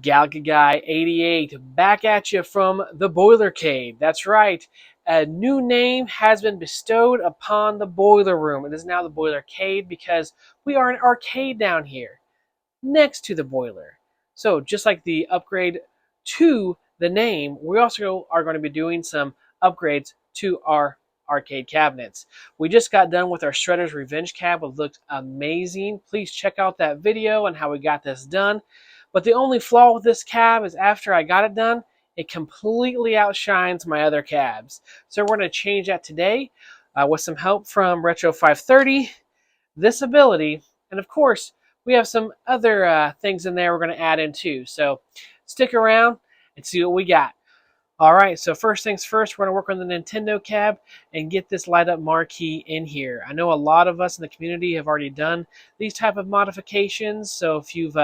Galga Guy 88 back at you from the boilercade. That's right. A new name has been bestowed upon the boiler room. It is now the boilercade because we are an arcade down here next to the boiler. So just like the upgrade to the name, we also are going to be doing some upgrades to our arcade cabinets. We just got done with our Shredder's Revenge cab. It looked amazing. Please check out that video on how we got this done. But the only flaw with this cab is after I got it done, it completely outshines my other cabs. So we're going to change that today with some help from Retro 530, this ability, and of course, we have some other things in there we're going to add in too. So stick around and see what we got. All right, so first things first, we're going to work on the Nintendo cab and get this light up marquee in here. I know a lot of us in the community have already done these type of modifications, so if you've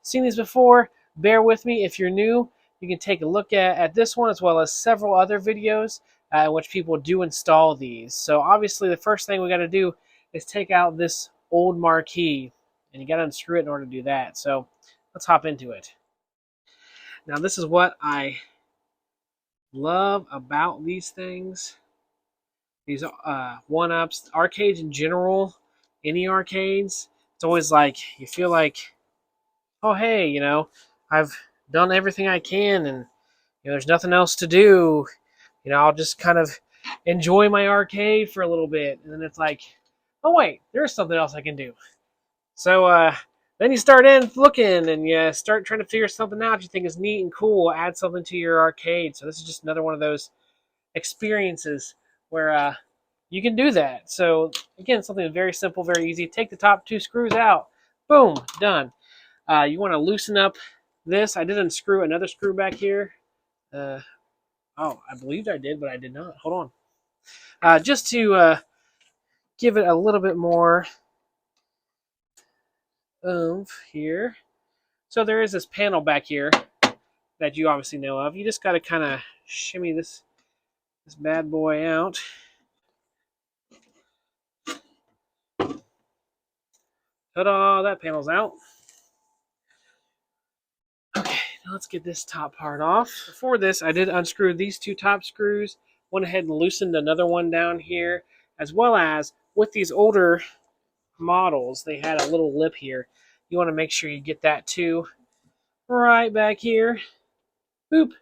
seen these before, bear with me. If you're new, you can take a look at this one as well as several other videos in which people do install these. So obviously the first thing we got to do is take out this old marquee, and you got to unscrew it in order to do that. So let's hop into it. Now this is what I love about these things, these one-ups, arcades in general, any arcades. It's always like you feel like, oh hey, you know, I've done everything I can, and you know, there's nothing else to do. You know, I'll just kind of enjoy my arcade for a little bit, and then it's like, oh wait, there's something else I can do. So then you start in looking and you start trying to figure something out you think is neat and cool, add something to your arcade. So this is just another one of those experiences where you can do that. So again, something very simple, very easy. Take the top two screws out. Boom, done. You want to loosen up this. I did unscrew another screw back here. Oh, I believed I did, but I did not. Hold on. Just to give it a little bit more oomph here. So there is this panel back here that you obviously know of. You just got to kind of shimmy this bad boy out. Ta-da! That panel's out. Okay, now let's get this top part off. Before this, I did unscrew these two top screws. Went ahead and loosened another one down here, as well as with these older models, they had a little lip here. You want to make sure you get that too. Right back here. Boop.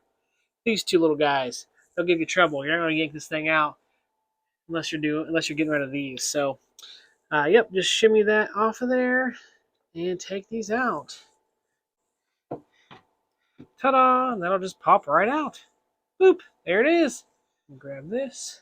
These two little guys. They'll give you trouble. You're not going to yank this thing out unless you're getting rid of these. So, yep, just shimmy that off of there and take these out. Ta-da! And that'll just pop right out. Boop! There it is. Grab this.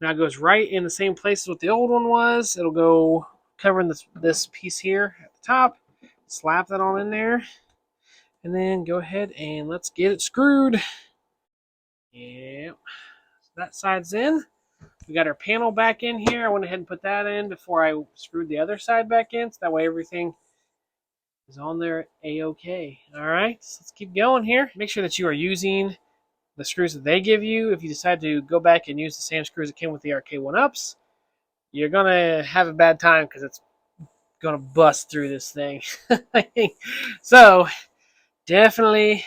Now it goes right in the same place as what the old one was. It'll go covering this piece here at the top. Slap that on in there. And then go ahead and let's get it screwed. Yep. So that side's in. We got our panel back in here. I went ahead and put that in before I screwed the other side back in. So that way everything is on there A-okay. All right, so let's keep going here. Make sure that you are using the screws that they give you. If you decide to go back and use the same screws that came with the arcade 1-ups, you're going to have a bad time because it's going to bust through this thing. So definitely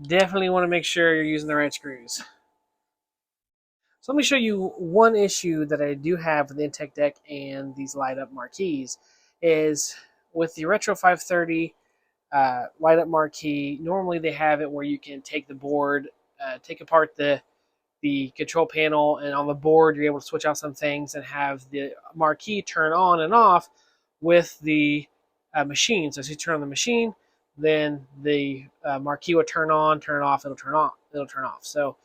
want to make sure you're using the right screws. So let me show you one issue that I do have with the Intech deck and these light up marquees is with the Retro 530 light up marquee. Normally they have it where you can take the board, take apart the control panel, and on the board you're able to switch out some things and have the marquee turn on and off with the machine. So as you turn on the machine, then the marquee will turn on, turn off, it'll turn off. So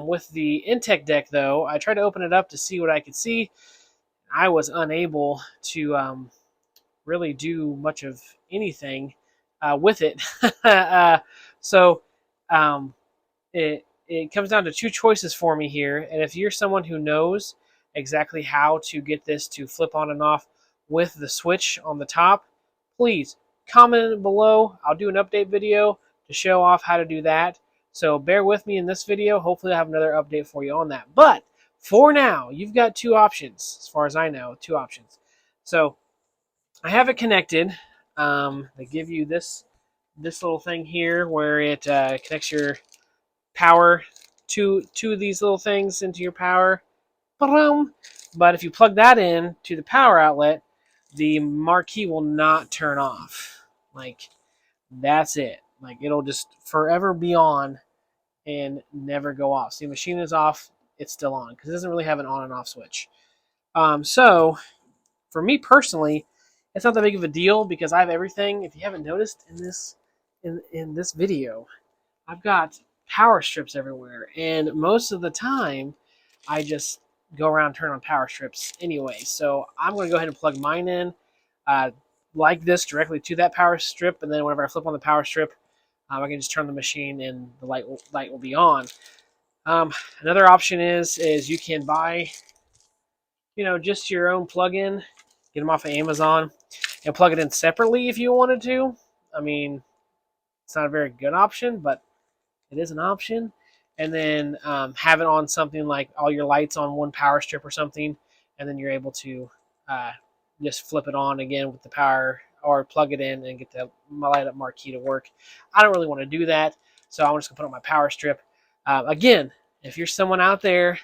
with the Intech deck though, I tried to open it up to see what I could see. I was unable to really do much of anything with it. So it comes down to two choices for me here. And if you're someone who knows exactly how to get this to flip on and off with the switch on the top, please comment below. I'll do an update video to show off how to do that. So bear with me in this video. Hopefully I'll have another update for you on that. But for now, you've got two options, as far as I know, two options. So I have it connected. They give you this little thing here where it connects your power to these little things into your power. Ba-dum. But if you plug that in to the power outlet, the marquee will not turn off. Like, that's it. Like, it'll just forever be on and never go off. So the machine is off, it's still on because it doesn't really have an on and off switch. So for me personally, it's not that big of a deal because I have everything. If you haven't noticed in this video, I've got power strips everywhere, and most of the time, I just go around and turn on power strips anyway. So I'm going to go ahead and plug mine in like this directly to that power strip, and then whenever I flip on the power strip, I can just turn the machine and the light will be on. Another option is you can buy, just your own plug-in, get them off of Amazon, and plug it in separately if you wanted to. I mean, it's not a very good option, but it is an option. And then have it on something like all your lights on one power strip or something, and then you're able to just flip it on again with the power, or plug it in and get the light up marquee to work. I don't really want to do that, so I'm just gonna put on my power strip. Again, if you're someone out there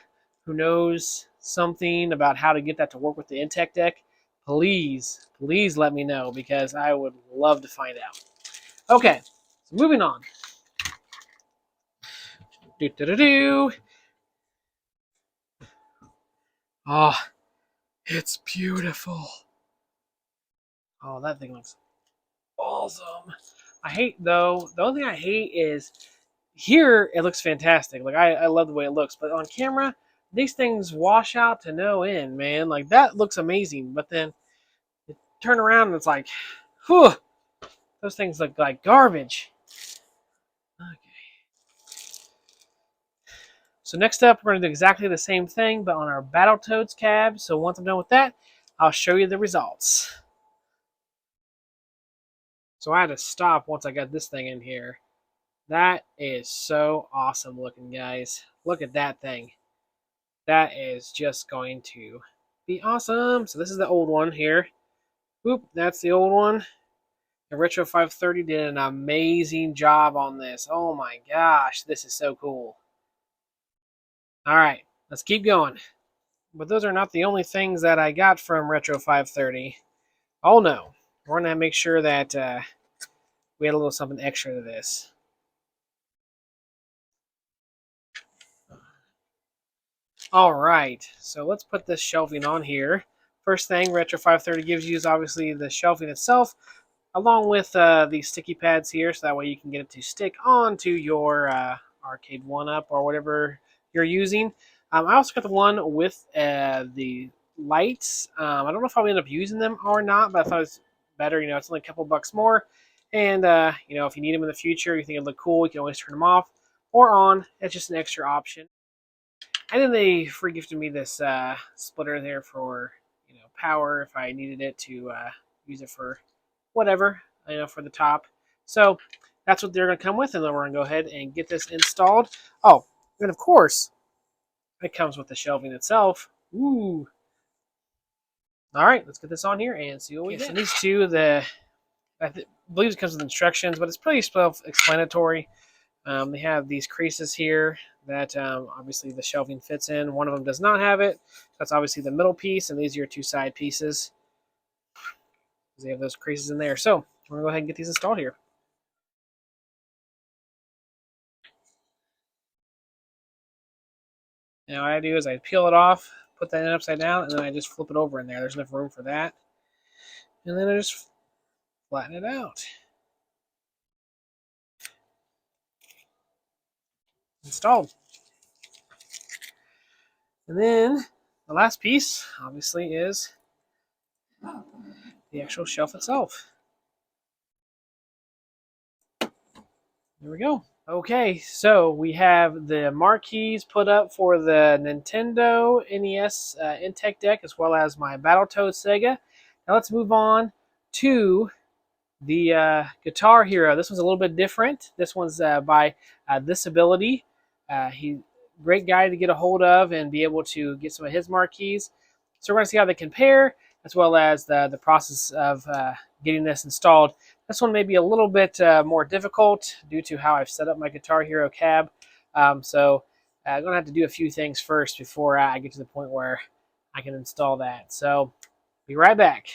who knows something about how to get that to work with the Intech deck, please let me know, because I would love to find out. Okay, so moving on. Oh, it's beautiful. Oh, that thing looks awesome. I hate, though, the only thing I hate is here it looks fantastic. Like, I love the way it looks, but on camera, these things wash out to no end, man. Like, that looks amazing, but then you turn around and it's like, whew, those things look like garbage. Okay. So next up, we're going to do exactly the same thing, but on our Battletoads cab. So once I'm done with that, I'll show you the results. So I had to stop once I got this thing in here. That is so awesome looking, guys. Look at that thing. That is just going to be awesome. So this is the old one here. Oop, that's the old one. The Retro 530 did an amazing job on this. Oh my gosh, this is so cool. All right, let's keep going. But those are not the only things that I got from Retro 530. Oh no, we're going to make sure that we had a little something extra to this. All right, so let's put this shelving on here. First thing Retro 530 gives you is obviously the shelving itself, along with the sticky pads here, so that way you can get it to stick onto your arcade 1-up or whatever you're using. I also got the one with the lights. I don't know if I'll end up using them or not, but I thought it was better. It's only a couple bucks more. And, if you need them in the future, you think it'd look cool, you can always turn them off or on. It's just an extra option. And then they free gifted me this splitter there for power if I needed it to use it for whatever, for the top. So that's what they're going to come with, and then we're going to go ahead and get this installed. Oh, and of course, it comes with the shelving itself. Ooh. All right, let's get this on here and see what we get. So these two, I believe it comes with instructions, but it's pretty self-explanatory. They have these creases here that obviously the shelving fits in. One of them does not have it. That's obviously the middle piece, and these are your two side pieces. They have those creases in there. So we're going to go ahead and get these installed here. Now what I do is I peel it off, put that in upside down, and then I just flip it over in there. There's enough room for that. And then I just flatten it out. Installed. And then the last piece, obviously, is the actual shelf itself. There we go. Okay, so we have the marquees put up for the Nintendo NES Intech deck, as well as my Battletoads Sega. Now let's move on to the Guitar Hero. This one's a little bit different. This one's by This Ability. He great guy to get a hold of and be able to get some of his marquees. So we're going to see how they compare, as well as the process of getting this installed. This one may be a little bit more difficult due to how I've set up my Guitar Hero cab. So I'm going to have to do a few things first before I get to the point where I can install that. So be right back.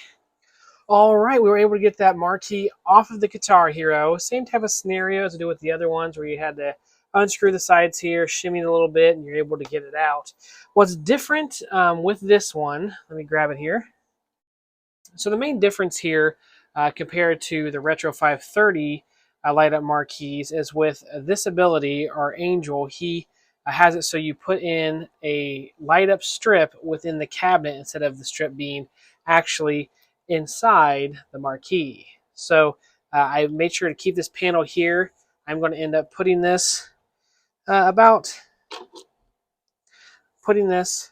All right, we were able to get that marquee off of the Guitar Hero. Same type of scenario to do with the other ones where you had to unscrew the sides here, shimmy it a little bit, and you're able to get it out. What's different with this one, let me grab it here. So the main difference here compared to the Retro 530 light up marquees is with this ability, our Angel, he has it so you put in a light up strip within the cabinet instead of the strip being actually inside the marquee. So I made sure to keep this panel here. I'm going to end up putting this about putting this,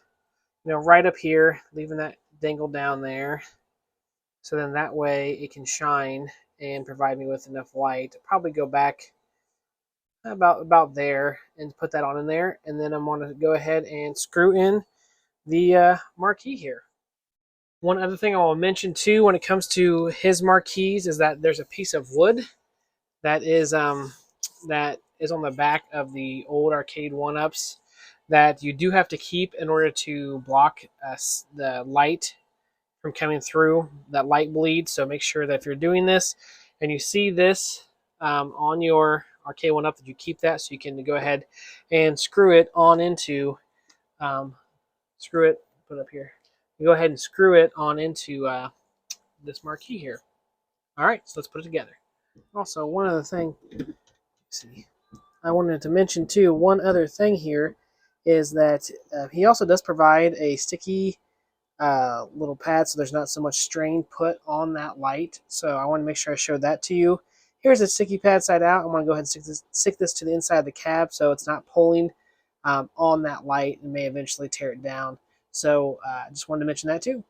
right up here, leaving that dangle down there. So then that way it can shine and provide me with enough light. Probably go back about there and put that on in there. And then I'm going to go ahead and screw in the marquee here. One other thing I will mention too when it comes to his marquees is that there's a piece of wood that is on the back of the old arcade one-ups that you do have to keep in order to block the light from coming through, that light bleed. So make sure that if you're doing this and you see this on your arcade one-up, that you keep that so you can go ahead and screw it on into put it up here. You go ahead and screw it on into this marquee here. All right, so let's put it together. Also, one other thing, I wanted to mention too, one other thing here is that he also does provide a sticky little pad so there's not so much strain put on that light. So I want to make sure I showed that to you. Here's a sticky pad side out. I'm going to go ahead and stick this to the inside of the cab so it's not pulling on that light and may eventually tear it down. So I just wanted to mention that too.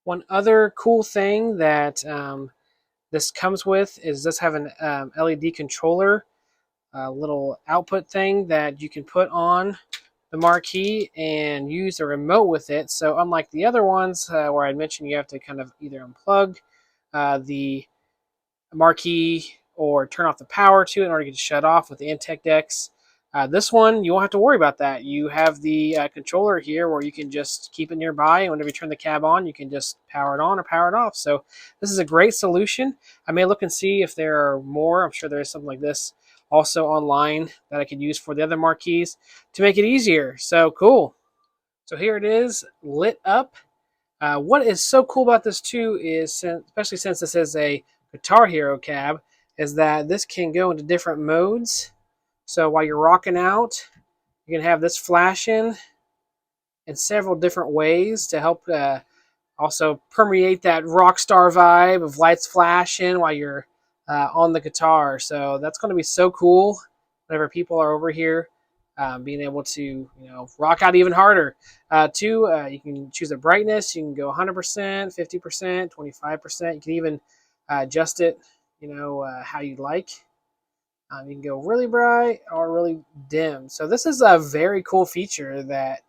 One other cool thing that this comes with is this have an LED controller, little output thing that you can put on the marquee and use the remote with it. So unlike the other ones where I mentioned you have to kind of either unplug the marquee or turn off the power to it in order to get it shut off with the Intec decks, this one you won't have to worry about that. You have the controller here where you can just keep it nearby, and whenever you turn the cab on, you can just power it on or power it off. So this is a great solution. I may look and see if there are more. I'm sure there is something like this also online that I could use for the other marquees to make it easier. So cool. So here it is, lit up. What is so cool about this too is, especially since this is a Guitar Hero cab, is that this can go into different modes. So while you're rocking out, you can have this flashing in several different ways to help also permeate that rock star vibe of lights flashing while you're on the guitar. So that's going to be so cool whenever people are over here being able to rock out even harder. You can choose the brightness. You can go 100%, 50%, 25%. You can even adjust it how you like. You can go really bright or really dim. So this is a very cool feature that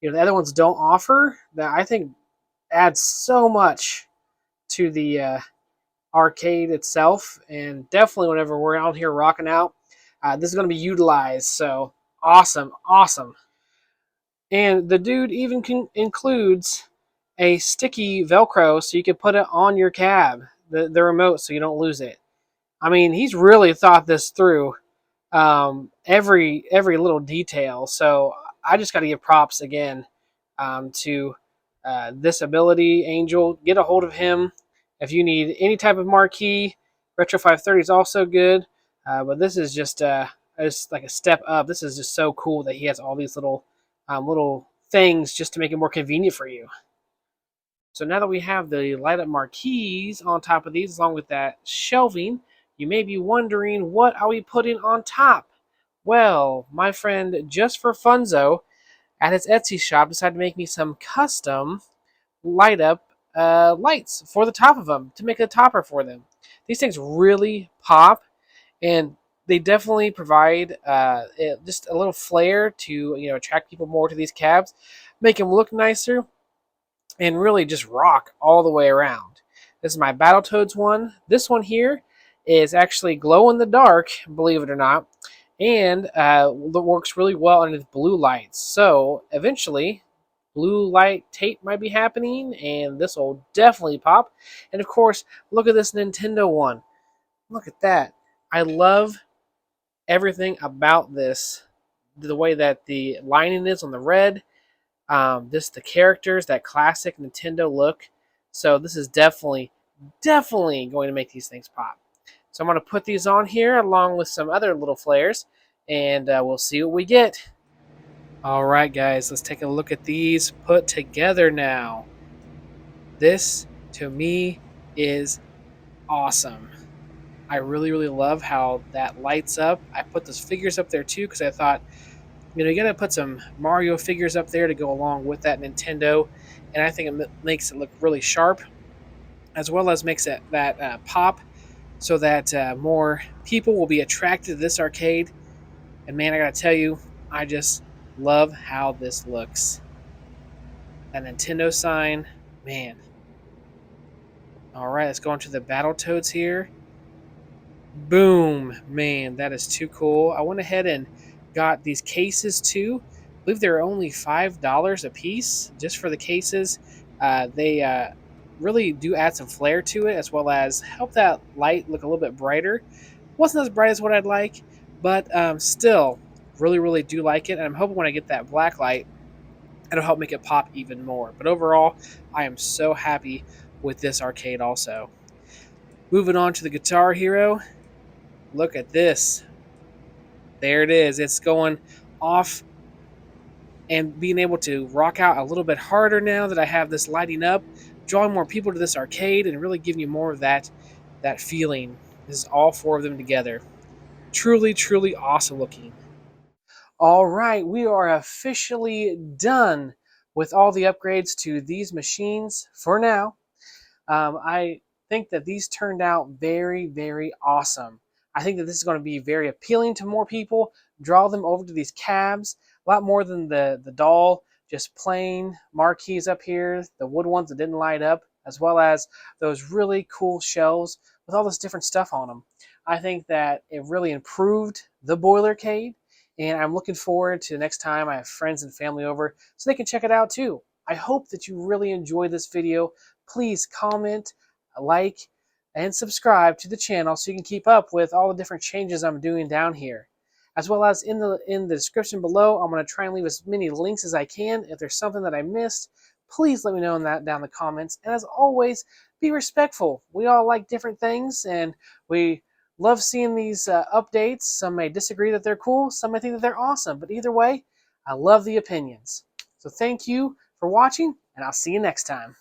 the other ones don't offer, that I think adds so much to the arcade itself. And definitely whenever we're out here rocking out, this is going to be utilized. So awesome. And the dude even includes a sticky Velcro so you can put it on your cab, the remote, so you don't lose it. I mean, he's really thought this through, every little detail. So I just got to give props again to this ability, Angel. Get a hold of him if you need any type of marquee. Retro 530 is also good, but this is just like a step up. This is just so cool that he has all these little things just to make it more convenient for you. So now that we have the light up marquees on top of these, along with that shelving, you may be wondering, what are we putting on top? Well, my friend, just for funzo, at his Etsy shop, decided to make me some custom light up lights for the top of them to make a topper for them. These things really pop, and they definitely provide just a little flair to attract people more to these cabs, make them look nicer, and really just rock all the way around. This is my Battletoads one. This one here is actually glow in the dark, believe it or not, and works really well under blue lights. So eventually, blue light tape might be happening, and this will definitely pop. And of course, look at this Nintendo one. Look at that. I love everything about this. The way that the lining is on the red, just the characters, that classic Nintendo look. So this is definitely going to make these things pop. So I'm going to put these on here along with some other little flares, and we'll see what we get. All right, guys, let's take a look at these put together now. This, to me, is awesome. I really love how that lights up. I put those figures up there too because I thought, you got to put some Mario figures up there to go along with that Nintendo, and I think it makes it look really sharp, as well as makes that pop, so that more people will be attracted to this arcade. And man, I gotta tell you, I just love how this looks. That Nintendo sign, man. All right, let's go into the Battletoads here. Boom, man, that is too cool. I went ahead and got these cases too. I believe they're only $5 a piece just for the cases. They really do add some flair to it, as well as help that light look a little bit brighter. Wasn't as bright as what I'd like, but still really do like it. And I'm hoping when I get that black light, it'll help make it pop even more. But overall, I am so happy with this arcade also. Moving on to the Guitar Hero. Look at this. There it is. It's going off and being able to rock out a little bit harder now that I have this lighting up, drawing more people to this arcade and really giving you more of that feeling. This is all four of them together. Truly awesome looking. All right, we are officially done with all the upgrades to these machines for now. I think that these turned out very awesome. I think that this is going to be very appealing to more people, draw them over to these cabs, a lot more than the doll, just plain marquees up here, the wood ones that didn't light up, as well as those really cool shelves with all this different stuff on them. I think that it really improved the boilercade, and I'm looking forward to the next time I have friends and family over so they can check it out too. I hope that you really enjoyed this video. Please comment, like, and subscribe to the channel so you can keep up with all the different changes I'm doing down here. As well as in the description below, I'm going to try and leave as many links as I can. If there's something that I missed, please let me know in that down in the comments. And as always, be respectful. We all like different things, and we love seeing these updates. Some may disagree that they're cool. Some may think that they're awesome. But either way, I love the opinions. So thank you for watching, and I'll see you next time.